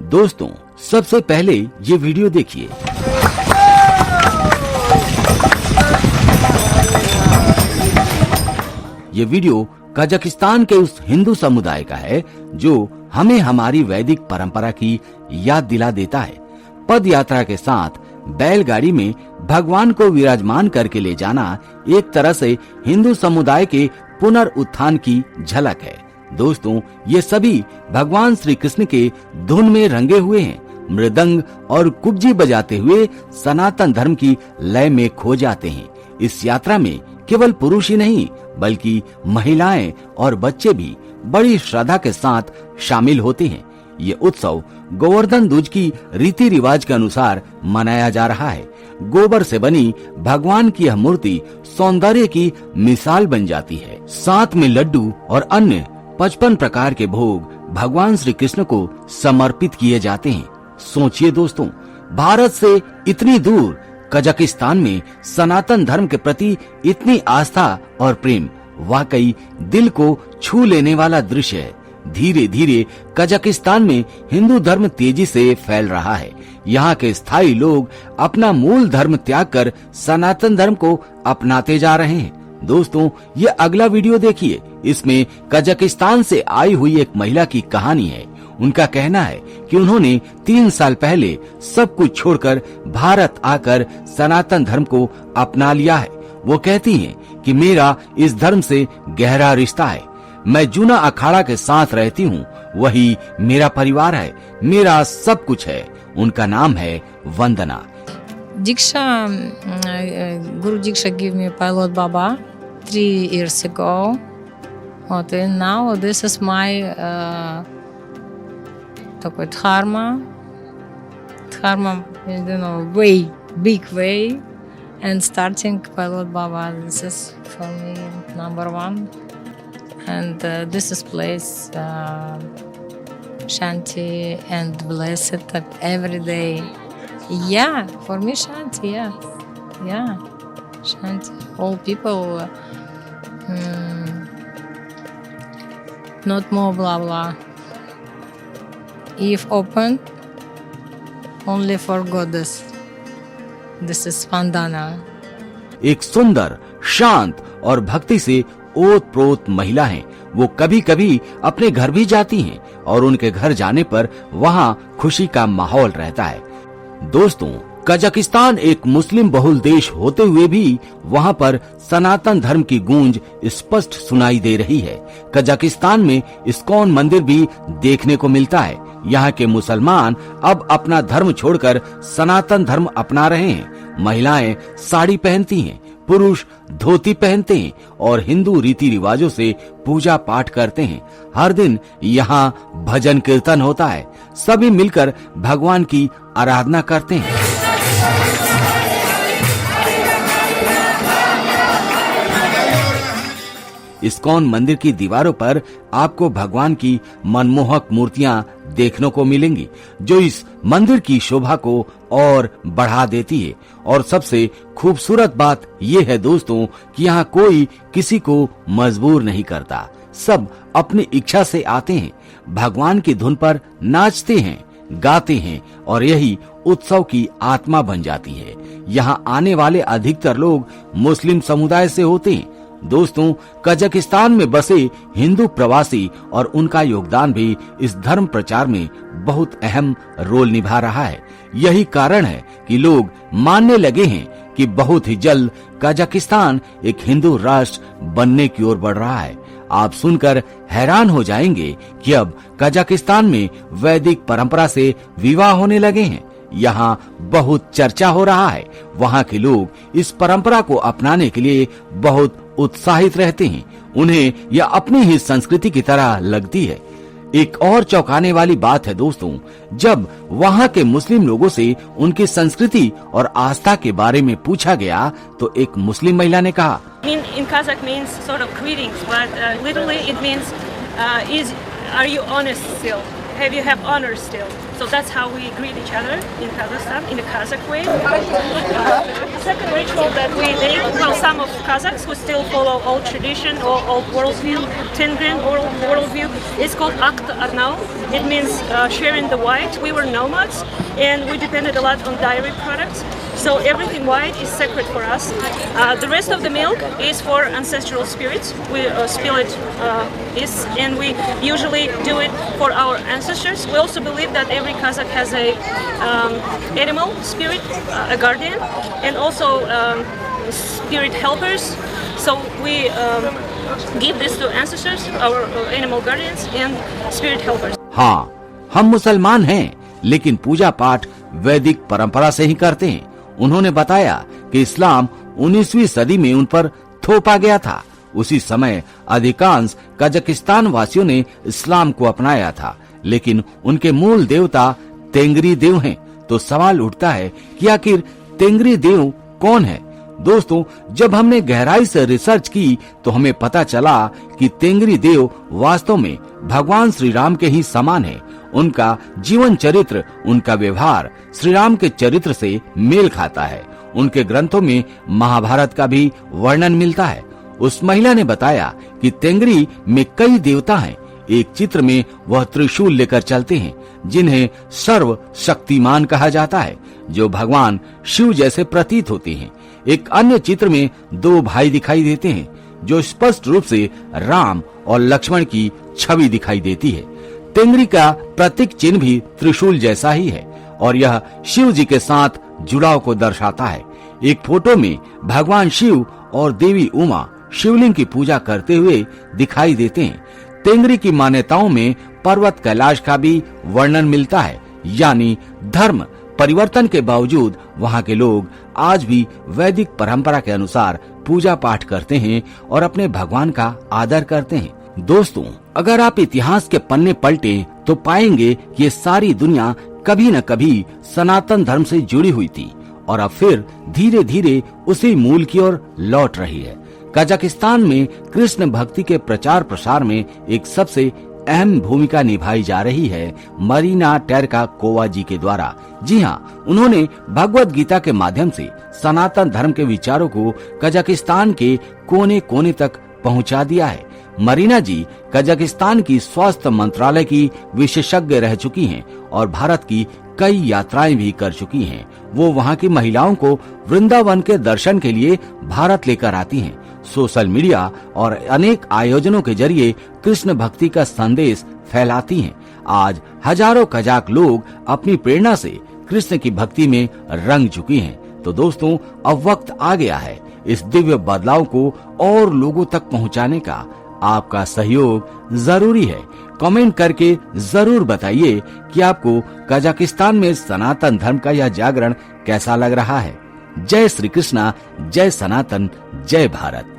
दोस्तों, सबसे पहले ये वीडियो देखिए। ये वीडियो कजाकिस्तान के उस हिंदू समुदाय का है जो हमें हमारी वैदिक परंपरा की याद दिला देता है। पद यात्रा के साथ बैलगाड़ी में भगवान को विराजमान करके ले जाना एक तरह से हिंदू समुदाय के पुनरुत्थान की झलक है। दोस्तों, ये सभी भगवान श्री कृष्ण के धुन में रंगे हुए हैं। मृदंग और कुब्जी बजाते हुए सनातन धर्म की लय में खो जाते हैं। इस यात्रा में केवल पुरुष ही नहीं बल्कि महिलाएं और बच्चे भी बड़ी श्रद्धा के साथ शामिल होते हैं। ये उत्सव गोवर्धन दूज की रीति रिवाज के अनुसार मनाया जा रहा है। गोबर से बनी भगवान की यह मूर्ति सौंदर्य की मिसाल बन जाती है। साथ में लड्डू और अन्य 55 प्रकार के भोग भगवान श्री कृष्ण को समर्पित किए जाते हैं। सोचिए दोस्तों, भारत से इतनी दूर कजाकिस्तान में सनातन धर्म के प्रति इतनी आस्था और प्रेम वाकई दिल को छू लेने वाला दृश्य है। धीरे धीरे कजाकिस्तान में हिंदू धर्म तेजी से फैल रहा है। यहाँ के स्थायी लोग अपना मूल धर्म त्याग कर सनातन धर्म को अपनाते जा रहे हैं। दोस्तों, ये अगला वीडियो देखिए। इसमें कजाकिस्तान से आई हुई एक महिला की कहानी है। उनका कहना है कि उन्होंने 3 साल पहले सब कुछ छोड़कर भारत आकर सनातन धर्म को अपना लिया है। वो कहती हैं कि मेरा इस धर्म से गहरा रिश्ता है। मैं जूना अखाड़ा के साथ रहती हूँ, वही मेरा परिवार है, मेरा सब कुछ है। उनका नाम है वंदना। Diksha, Guru Diksha gave me Pilot Baba 3 years ago. And now this is my такой dharma, way, big way. And starting Pilot Baba, this is for me number 1. And this is place Shanti and blessed every day. Yeah, for me Shanti, yeah, Shanti. All people, not more blah blah. If open, only for goddess. This is Vandana. एक सुंदर, शांत और भक्ति से ओत प्रोत महिला हैं। वो कभी कभी अपने घर भी जाती हैं और उनके घर जाने पर वहाँ खुशी का माहौल रहता है। दोस्तों, कजाकिस्तान एक मुस्लिम बहुल देश होते हुए भी वहाँ पर सनातन धर्म की गूंज स्पष्ट सुनाई दे रही है। कजाकिस्तान में इस्कॉन मंदिर भी देखने को मिलता है। यहाँ के मुसलमान अब अपना धर्म छोड़कर सनातन धर्म अपना रहे हैं। महिलाएं साड़ी पहनती हैं, पुरुष धोती पहनते हैं और हिंदू रीति रिवाजों से पूजा पाठ करते हैं। हर दिन यहाँ भजन कीर्तन होता है। सभी मिलकर भगवान की आराधना करते हैं। इस्कॉन मंदिर की दीवारों पर आपको भगवान की मनमोहक मूर्तियां देखने को मिलेंगी, जो इस मंदिर की शोभा को और बढ़ा देती है। और सबसे खूबसूरत बात यह है दोस्तों कि यहाँ कोई किसी को मजबूर नहीं करता। सब अपनी इच्छा से आते हैं, भगवान की धुन पर नाचते हैं, गाते हैं और यही उत्सव की आत्मा बन जाती है। यहाँ आने वाले अधिकतर लोग मुस्लिम समुदाय से होते हैं। दोस्तों, कजाकिस्तान में बसे हिंदू प्रवासी और उनका योगदान भी इस धर्म प्रचार में बहुत अहम रोल निभा रहा है। यही कारण है कि लोग मानने लगे हैं कि बहुत ही जल्द कजाकिस्तान एक हिंदू राष्ट्र बनने की ओर बढ़ रहा है। आप सुनकर हैरान हो जाएंगे कि अब कजाकिस्तान में वैदिक परंपरा से विवाह होने लगे हैं। यहाँ बहुत चर्चा हो रहा है। वहाँ के लोग इस परंपरा को अपनाने के लिए बहुत उत्साहित रहते हैं। उन्हें यह अपनी ही संस्कृति की तरह लगती है। एक और चौंकाने वाली बात है दोस्तों, जब वहाँ के मुस्लिम लोगों से उनकी संस्कृति और आस्था के बारे में पूछा गया तो एक मुस्लिम महिला ने कहा, In Kazakh means sort of greetings, but literally it means are you honest still? you have honor still. So that's how we greet each other in Kazakhstan in a Kazakh way. The second ritual that we did, well, some of Kazakhs who still follow old tradition or old worldview, Tengrin worldview, is called Akt Arnau. It means sharing the white. We were nomads and we depended a lot on dairy products. So everything white is sacred for us. The rest of the milk is for ancestral spirits. We spill it, and we usually do it for our ancestors. We also believe that every Kazakh has a animal spirit, a guardian, and also spirit helpers. So we give this to ancestors, our animal guardians, and spirit helpers. हाँ, हम मुसलमान हैं, लेकिन पूजा पाठ वैदिक परंपरा से ही करते हैं। उन्होंने बताया कि इस्लाम 19वीं सदी में उन पर थोपा गया था। उसी समय अधिकांश कजाकिस्तान वासियों ने इस्लाम को अपनाया था, लेकिन उनके मूल देवता तेंगरी देव हैं। तो सवाल उठता है कि आखिर तेंगरी देव कौन है? दोस्तों, जब हमने गहराई से रिसर्च की तो हमें पता चला कि तेंगरी देव वास्तव में भगवान श्री राम के ही समान है। उनका जीवन चरित्र, उनका व्यवहार श्री राम के चरित्र से मेल खाता है। उनके ग्रंथों में महाभारत का भी वर्णन मिलता है। उस महिला ने बताया कि तेंगरी में कई देवता हैं। एक चित्र में वह त्रिशूल लेकर चलते हैं, जिन्हें सर्व शक्तिमान कहा जाता है, जो भगवान शिव जैसे प्रतीत होते हैं। एक अन्य चित्र में दो भाई दिखाई देते हैं, जो स्पष्ट रूप से राम और लक्ष्मण की छवि दिखाई देती है। तेंगरी का प्रतीक चिन्ह भी त्रिशूल जैसा ही है और यह शिव जी के साथ जुड़ाव को दर्शाता है। एक फोटो में भगवान शिव और देवी उमा शिवलिंग की पूजा करते हुए दिखाई देते हैं। तेंगरी की मान्यताओं में पर्वत कैलाश का भी वर्णन मिलता है, यानी धर्म परिवर्तन के बावजूद वहाँ के लोग आज भी वैदिक परंपरा के अनुसार पूजा पाठ करते हैं और अपने भगवान का आदर करते हैं। दोस्तों, अगर आप इतिहास के पन्ने पलटें तो पाएंगे कि ये सारी दुनिया कभी न कभी सनातन धर्म से जुड़ी हुई थी और अब फिर धीरे धीरे उसी मूल की ओर लौट रही है। कजाकिस्तान में कृष्ण भक्ति के प्रचार प्रसार में एक सबसे अहम भूमिका निभाई जा रही है मरीना टेरेकाकोवा जी के द्वारा। जी हाँ, उन्होंने भगवत गीता के माध्यम से सनातन धर्म के विचारों को कजाकिस्तान के कोने कोने तक पहुंचा दिया है। मरीना जी कजाकिस्तान की स्वास्थ्य मंत्रालय की विशेषज्ञ रह चुकी हैं और भारत की कई यात्राएं भी कर चुकी हैं। वो वहाँ की महिलाओं को वृंदावन के दर्शन के लिए भारत लेकर आती हैं। सोशल मीडिया और अनेक आयोजनों के जरिए कृष्ण भक्ति का संदेश फैलाती हैं। आज हजारों कजाक लोग अपनी प्रेरणा से कृष्ण की भक्ति में रंग चुकी हैं। तो दोस्तों, अब वक्त आ गया है इस दिव्य बदलाव को और लोगों तक पहुंचाने का। आपका सहयोग जरूरी है। कमेंट करके जरूर बताइए कि आपको कजाकिस्तान में सनातन धर्म का यह जागरण कैसा लग रहा है। जय श्री कृष्णा, जय सनातन, जय भारत।